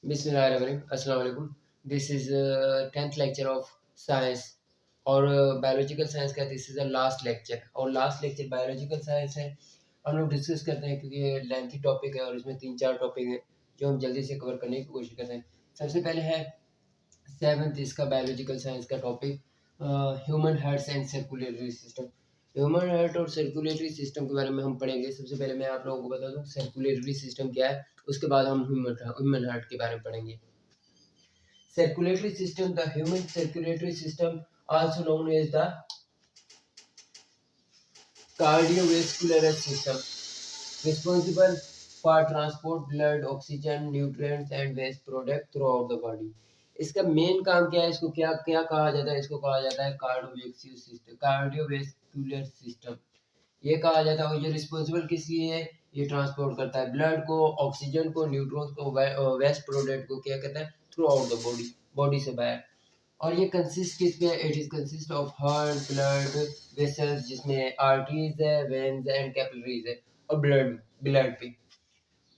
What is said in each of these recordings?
बिस्मिल्लाहिर्रहमानिर्रहीम अस्सलाम वालेकुम। This is 10th lecture of science और बायोलॉजिकल साइंस का this is the last lecture और लास्ट लेक्चर बायोलॉजिकल साइंस है। हम लोग डिस्कस करते हैं क्योंकि ये लेंथी टॉपिक है और इसमें 3-4 टॉपिक हैं जो हम जल्दी से कवर करने की कोशिश करते हैं। सबसे पहले है 7th इसका बायोलॉजिकल साइंस का topic human hearts and circulatory system. Human heart और सर्कुलेटरी सिस्टम के बारे में हम पढ़ेंगे। सबसे पहले मैं आप लोगों को बता दूं सर्कुलेटरी सिस्टम क्या है, उसके बाद हम ह्यूमन हार्ट के बारे में पढ़ेंगे। Circulatory system, the human circulatory system, also known as the cardiovascular system, responsible for transport blood, oxygen, nutrients and waste product throughout the body. इसका मेन काम क्या है, इसको क्या क्या कहा जाता है, इसको कहा जाता है कार्डियोवैस्कुलर सिस्टम। ये कहा जाता है, ये रिस्पॉन्सिबल किस लिए है, ये ट्रांसपोर्ट करता है ब्लड को, ऑक्सीजन को, न्यूट्रॉन्स को, वेस्ट प्रोडक्ट को क्या कहता है through out the body, body से बाहर। और ये कंसिस्ट किस पे है, it is consist of heart, blood vessels जिसमें आर्टरीज है, वेन्स एंड कैपिलरीज है और ब्लड ब्लड पे।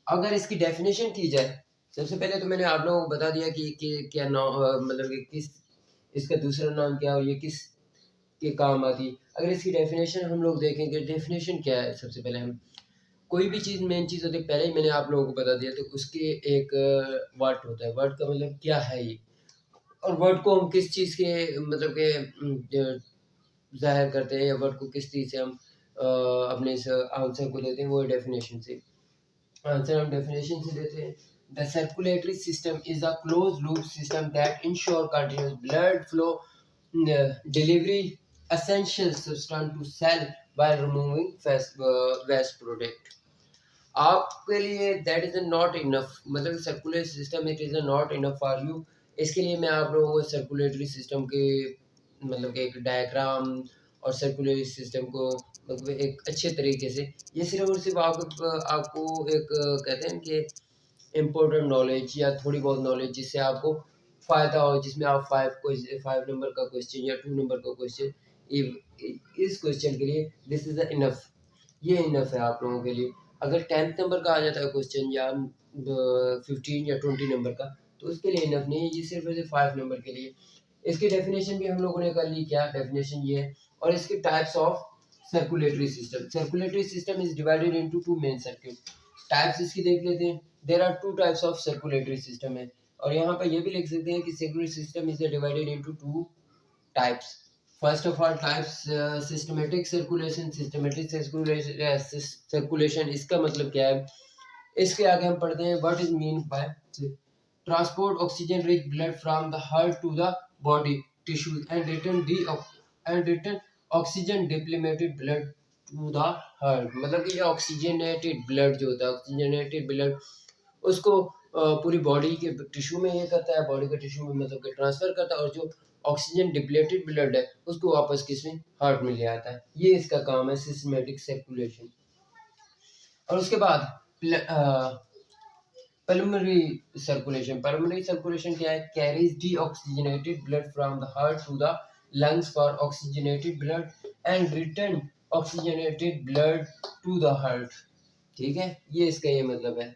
अगर इसकी डेफिनेशन की जाए, सबसे पहले तो मैंने आप लोगों को बता दिया कि क्या मतलब कि किस इसका दूसरा नाम क्या है, ये किस के काम आती। अगर इसकी डेफिनेशन हम लोग देखेंगे, डेफिनेशन क्या है, सबसे पहले हम कोई भी चीज़ मेन चीज़ होती है, पहले ही मैंने आप लोगों को बता दिया, तो उसके एक वर्ड होता है। वर्ड का मतलब क्या है ये, और वर्ड को हम किस चीज़ के मतलब के ज़ाहिर करते हैं, या वर्ड को किस चीज़ से हम अपने इस आंसर को देते हैं, वो डेफिनेशन से। आंसर हम डेफिनेशन से देते हैं। The circulatory system is a close loop system that ensure continuous blood flow, delivery essential substance to cell while removing waste product। आपके लिए दैट इज नॉट इनफ, मतलब circulatory system it is not enough for you. इसके लिए मैं आप लोगों को circulatory system के मतलब एक डायग्राम और सर्कुलेटरी सिस्टम को मतलब एक अच्छे तरीके से, ये सिर्फ और सिर्फ आपको एक कहते हैं कि इम्पोर्टेंट नॉलेज या थोड़ी बहुत नॉलेज जिससे आपको फ़ायदा हो, जिसमें आप 5 नंबर का क्वेश्चन या 2 नंबर का क्वेश्चन, इस क्वेश्चन के लिए दिस इज़ इनफ, ये इनफ है आप लोगों के लिए। अगर 10th नंबर का आ जाता है क्वेश्चन या 15 या 20 नंबर का, तो उसके लिए इनफ नहीं है, ये सिर्फ और सिर्फ 5 नंबर के लिए। इसकी डेफिनेशन भी हम लोगों ने कर ली, क्या डेफिनेशन ये है। और इसके types of circulatory system, circulatory system is divided into 2 main circuit. Types इसकी देख लेते हैं। There are 2 types of circulatory system है, और यहाँ पर ये भी लिख सकते हैं कि circulatory system is divided into 2 types. First of all types systematic circulation. Systematic circulation इसका मतलब क्या है, इसके आगे हम पढ़ते हैं what is mean by transport oxygen rich blood from the heart to the body tissues and return oxygen depleted blood to the heart. मतलब कि ये ऑक्सीजनेटेड ब्लड जो होता है, ऑक्सीजनेटेड ब्लड उसको पूरी बॉडी के टिश्यू में ये करता है, बॉडी के टिश्यू में मतलब कि ट्रांसफर करता है, और जो ऑक्सीजन डिप्लेटेड ब्लड है उसको वापस किसमें, हार्ट में ले आता है। ये इसका काम है सिस्टमेटिक सर्कुलेशन। और उसके बाद पल्मोनरी सर्कुलेशन। पल्मोनरी सर्कुलेशन क्या है, carries deoxygenated blood from the heart to the lungs for oxygenated blood and return oxygenated blood to the heart. ठीक है, ये इसका ये मतलब है।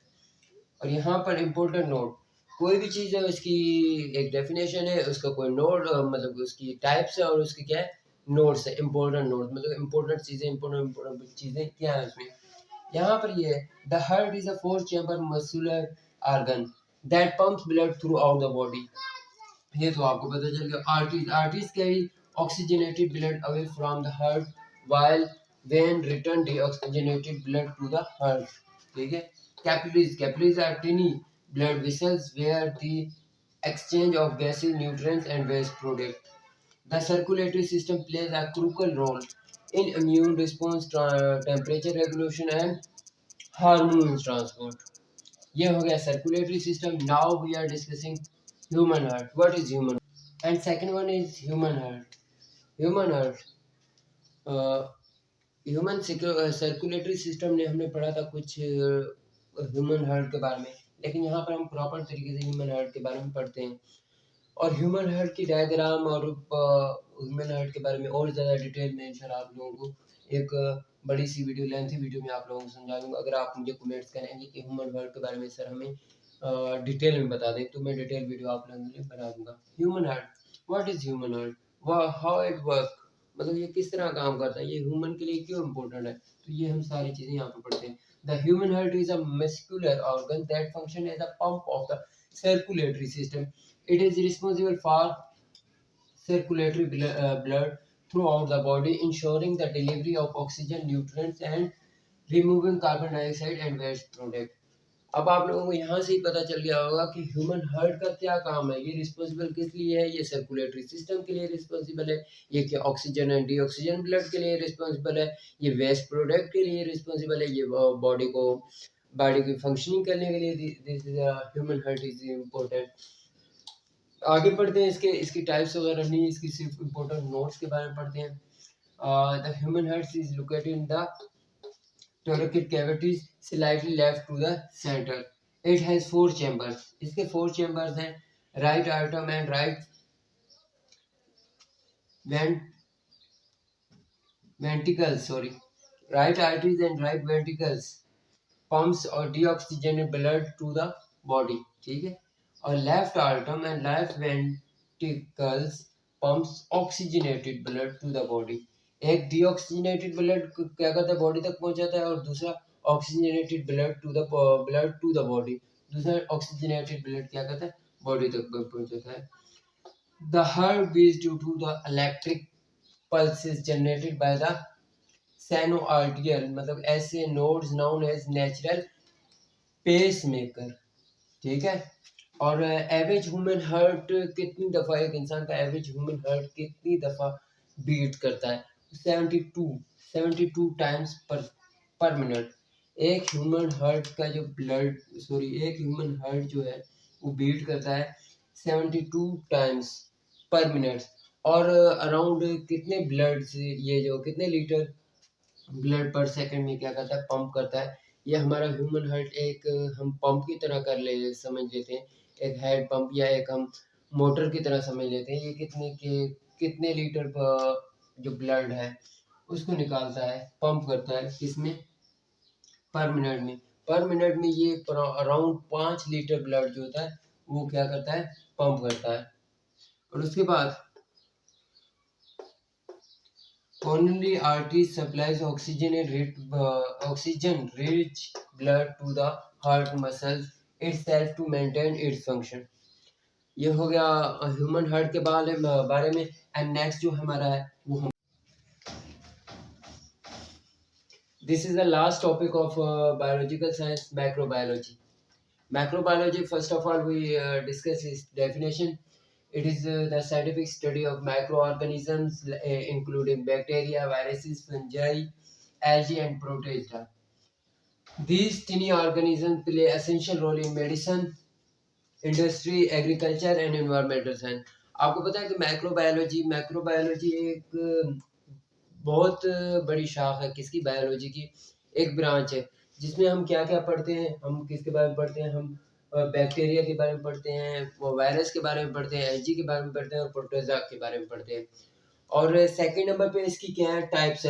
और यहाँ पर इम्पोर्टेंट नोट, कोई भी चीज़ है उसकी एक डेफिनेशन है, उसका कोई नोट मतलब उसकी टाइप्स है, और उसकी क्या है नोट्स है, इम्पोर्टेंट नोट मतलब इम्पोर्टेंट चीज़ें, इम्पोर्टेंट चीज़ें क्या है उसमें। यहाँ पर ये the heart is a 4 chamber muscular organ that pumps blood throughout the body. ये तो आपको पता चल गया। Arteries carry oxygenated blood away from the heart while vein return deoxygenated blood to the heart. ठीक है। Capillaries are tiny blood vessels where the exchange of gases, nutrients and waste product. The circulatory system plays a crucial role in immune response, temperature regulation and hormones transport. ये हो गया circulatory system. Now we are discussing human heart. What is human? And second one is human heart. Human heart. Human circulatory system ने हमने पढ़ा था कुछ human heart के बारे में, लेकिन यहाँ पर हम प्रॉपर तरीके से ह्यूमन हार्ट के बारे में पढ़ते हैं। और ह्यूमन हार्ट की डायग्राम और ह्यूमन हार्ट के बारे में और ज़्यादा डिटेल में इंशाल्लाह आप लोगों को एक बड़ी सी वीडियो, लेंथी वीडियो में आप लोगों को समझा दूंगा। अगर आप मुझे कमेंट्स करेंगे कि ह्यूमन हार्ट के बारे में सर हमें डिटेल में बता दें तो मैं डिटेल वीडियो आप लोगों के लिए बना दूंगा। Human heart, what is human heart, how it work, मतलब ये किस तरह काम करता है, ये ह्यूमन के लिए क्यों इम्पोर्टेंट है, तो ये हम सारी चीजें यहाँ पे पढ़ते हैं। The human heart is a muscular organ that function as a pump of the circulatory system. It is responsible for circulatory blood throughout the body, ensuring the delivery of oxygen, nutrients, and removing carbon dioxide and waste product. अब आप लोगों को यहाँ से ही पता चल गया होगा कि ह्यूमन हार्ट का क्या काम है, ये रिस्पॉन्सिबल किस लिए है, ये सर्कुलेटरी सिस्टम के लिए रिस्पॉन्सिबल है, ये क्या ऑक्सीजन एंड डीऑक्सीजन ब्लड के लिए रिस्पॉन्सिबल है, ये वेस्ट प्रोडक्ट के लिए रिस्पॉन्सिबल है, ये बॉडी की फंक्शनिंग करने के लिए this is human heart is important. आगे पढ़ते हैं इसकी टाइप्स वगैरह नहीं, इसकी सिर्फ इम्पोर्टेंट नोट्स के बारे में पढ़ते हैं। The human heart is located in the thoracic cavities slightly left to the center. It has 4 chambers. इसके 4 chambers हैं, right atrium and right ventricles, right arteries and right ventricles pumps और deoxygenated blood to the body, ठीक है। और left atrium and left ventricles pumps oxygenated blood to the body. एक deoxygenated blood क्या करता है, बॉडी तक पहुंचाता है, और दूसरा oxygenated blood to the body, दूसरा ऑक्सीजनेटेड ब्लड क्या करता है, बॉडी तक पहुंचाता है। The heart beats due to the electric pulses generated by the sinusoidal, मतलब ऐसे nodes known as natural pacemaker, ठीक है। और एवरेज ह्यूमन हार्ट कितनी दफ़ा, एक इंसान का एवरेज ह्यूमन हार्ट कितनी दफ़ा बीट करता है, 72 टाइम्स पर मिनट। एक ह्यूमन हार्ट का जो एक ह्यूमन हार्ट जो है वो बीट करता है 72 टाइम्स पर मिनट। और अराउंड कितने ब्लड से ये जो कितने लीटर ब्लड पर सेकंड में क्या करता है, पंप करता है। ये हमारा ह्यूमन हार्ट एक हम पंप की तरह समझ लेते हैं, एक हेड पंप या एक हम मोटर की तरह समझ लेते हैं। ये कितने लीटर जो ब्लड है उसको निकालता है, पंप करता है, किसमें, पर मिनट में। पर मिनट में ये अराउंड 5 लीटर ब्लड जो होता है वो क्या करता है, पंप करता है। और उसके बाद coronary arteries supplies oxygen rich blood to the heart muscles itself to maintain its function. ये हो गया ह्यूमन हार्ट के बारे में। एंड नेक्स्ट जो हमारा है वो हम this is the last topic of biological science, macrobiology. Macrobiology, first of all, we discuss its definition. It is the scientific study of microorganisms, including bacteria, viruses, fungi, algae, and protista. These tiny organisms play essential role in medicine, industry, agriculture, and environmental science. आपको पता है कि मैक्रोबायोलॉजी एक बहुत बड़ी शाख है किसकी, बायोलॉजी की एक ब्रांच है, जिसमें हम क्या क्या पढ़ते हैं, हम किसके बारे में पढ़ते हैं, हम बैक्टीरिया के बारे में पढ़ते हैं, वो वायरस के बारे में पढ़ते हैं, एलजी के बारे में पढ़ते हैं, और प्रोटोजोआ के बारे में पढ़ते हैं। और सेकंड नंबर पे इसकी क्या है, टाइप्स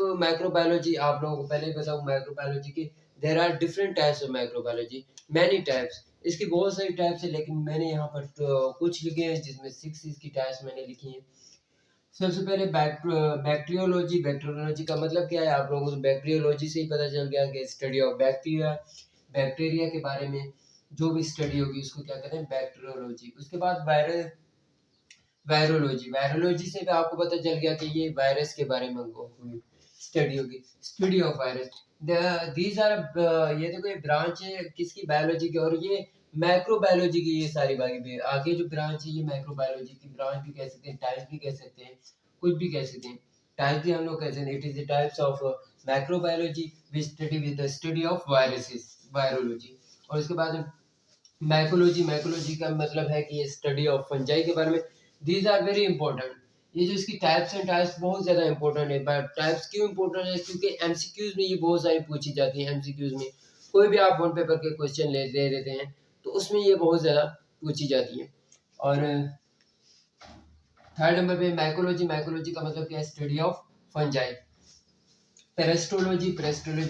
ऑफ माइक्रोबायोलॉजी। आप लोगों को पहले ही बताऊं माइक्रोबायोलॉजी की, there are different types of microbiology, many types. इसकी बहुत सारी टाइप्स है, लेकिन मैंने यहाँ पर कुछ लिखे हैं, जिसमें 6 इसकी टाइप्स मैंने लिखी हैं। सबसे पहले बैक्टीरियोलॉजी का मतलब क्या है, आप लोगों को बैक्टीरियोलॉजी से ही पता चल गया कि स्टडी ऑफ बैक्टीरिया के बारे में जो भी स्टडी होगी उसको क्या कहते हैं, बैक्टीरियोलॉजी। उसके बाद वायरोलॉजी से भी आपको पता चल गया कि ये वायरस के बारे में स्टडी होगी, study of virus. These are ये देखो, ये ब्रांच है किसकी, बायोलॉजी की। और ये मैक्रोबायोलॉजी की, ये सारी बाकी आगे जो ब्रांच है ये मैक्रोबायोलॉजी की ब्रांच भी कह सकते हैं, टाइप भी कह सकते हैं, कुछ भी कह सकते हैं। टाइप भी हम लोग कह सकते हैं, it is the types of macrobiology which study with the study of viruses, virology. और उसके बाद मैकोलॉजी का मतलब है कि ये स्टडी ऑफ फंजाई के बारे में। These are very important. ये जो इसकी टाइप्स एंड टाइप्स बहुत ज़्यादा इंपॉर्टेंट है। बट टाइप्स क्यों इंपॉर्टेंट है, क्योंकि एमसीक्यूज में ये बहुत सारी पूछी जाती है। एमसीक्यूज में कोई भी आप वन पेपर के क्वेश्चन ले लेते हैं तो उसमें ये बहुत ज़्यादा पूछी जाती है। और थर्ड नंबर पे मैकोलॉजी का मतलब क्या है, स्टडी ऑफ फंजाई। पेरेस्टोलॉजी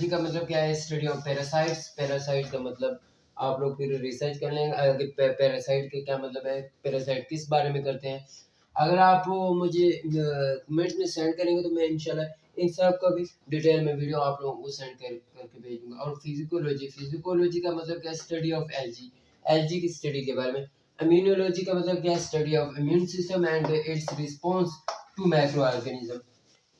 का मतलब क्या है, स्टडी ऑफ पैरासाइट्स का मतलब आप लोग फिर रिसर्च कर लेंगे कि पैरासाइट के क्या मतलब है, पैरासाइट किस बारे में करते हैं। अगर आप वो मुझे कमेंट्स में सेंड करेंगे तो मैं इंशाल्लाह इन सब का भी डिटेल में वीडियो आप लोगों को सेंड करके भेजूंगा। और फिजिकोलॉजी, फिजिकोलॉजी का मतलब क्या, स्टडी ऑफ एलजी, एलजी की स्टडी के बारे में। इम्यूनोलॉजी का मतलब क्या, study of immune system and its response to micro organism.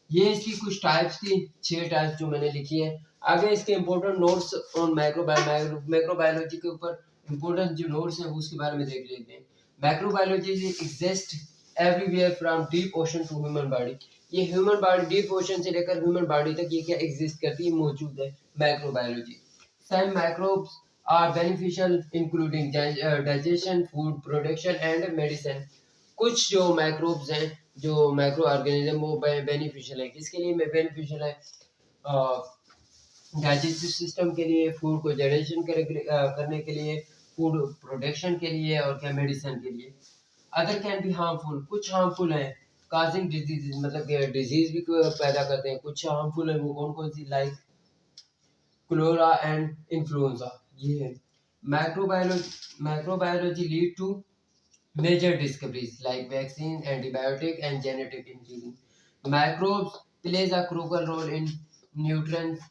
ये इसकी कुछ टाइप्स थी, 6 टाइप्स जो मैंने लिखी है। आगे इसके इंपॉर्टेंट नोट्स ऑन माइक्रोबायोलॉजी के ऊपर इंपॉर्टेंट जो नोट्स हैं उसके बारे में देख लेते हैं। Microbiology exist everywhere from deep ocean to human body. ये ह्यूमन बॉडी, डीप ओशन से लेकर ह्यूमन बॉडी तक ये क्या एग्जिस्ट करती है, मौजूद है microbiology. Some microbes are beneficial including digestion, food production and medicine. कुछ जो माइक्रोब्स हैं, जो माइक्रो ऑर्गेनिज्म, वो बेनिफिशियल है। किसके लिए बेनिफिशियल है, डाइजेस्टिव सिस्टम के लिए, फूड को जनरेशन करने के लिए, फूड प्रोडक्शन के लिए, और क्या मेडिसिन के लिए। अदर कैन बी हार्मफुल, कुछ हार्मफुल है, काजिंग डिजीज, मतलब डिजीज भी पैदा करते हैं। कुछ हार्मफुल है, वो कौन कौन सी, लाइक क्लोरा एंड इन्फ्लुएंजा। ये है microbiology lead to major discoveries like vaccine, antibiotic, and genetic engineering. Microbes plays a crucial role in nutrients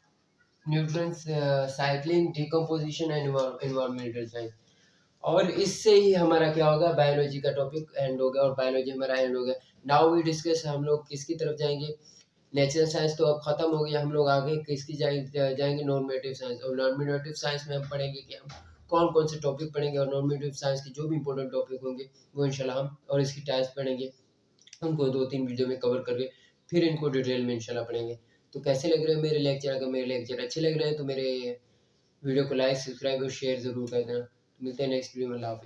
cycling, decomposition, and environmental science. और इससे ही हमारा क्या होगा, बायोलॉजी का टॉपिक एंड हो गया और बायोलॉजी हमारा एंड हो गया। नाउ वी डिस्कस, हम लोग किसकी तरफ जाएंगे, नेचुरल साइंस तो अब खत्म हो गया, हम लोग आगे किसकी जाएंगे, नॉर्मेटिव साइंस। और नॉर्मेटिव साइंस में हम पढ़ेंगे कि हम कौन कौन से टॉपिक पढ़ेंगे, और नॉर्मेटिव साइंस के जो भी इंपॉर्टेंट टॉपिक होंगे वो इंशाल्लाह हम, और इसकी टाइप्स पढ़ेंगे, उनको 2-3 वीडियो में कवर करके फिर इनको डिटेल में इंशाल्लाह पढ़ेंगे। तो कैसे लग रहे हैं मेरे लेक्चर, अगर मेरे लेक्चर अच्छे लग रहे हैं तो मेरे वीडियो को लाइक, सब्सक्राइब और शेयर ज़रूर कर देना। मिलते हैं नेक्स्ट वीडियो में, अल्लाह हाफ़िज़।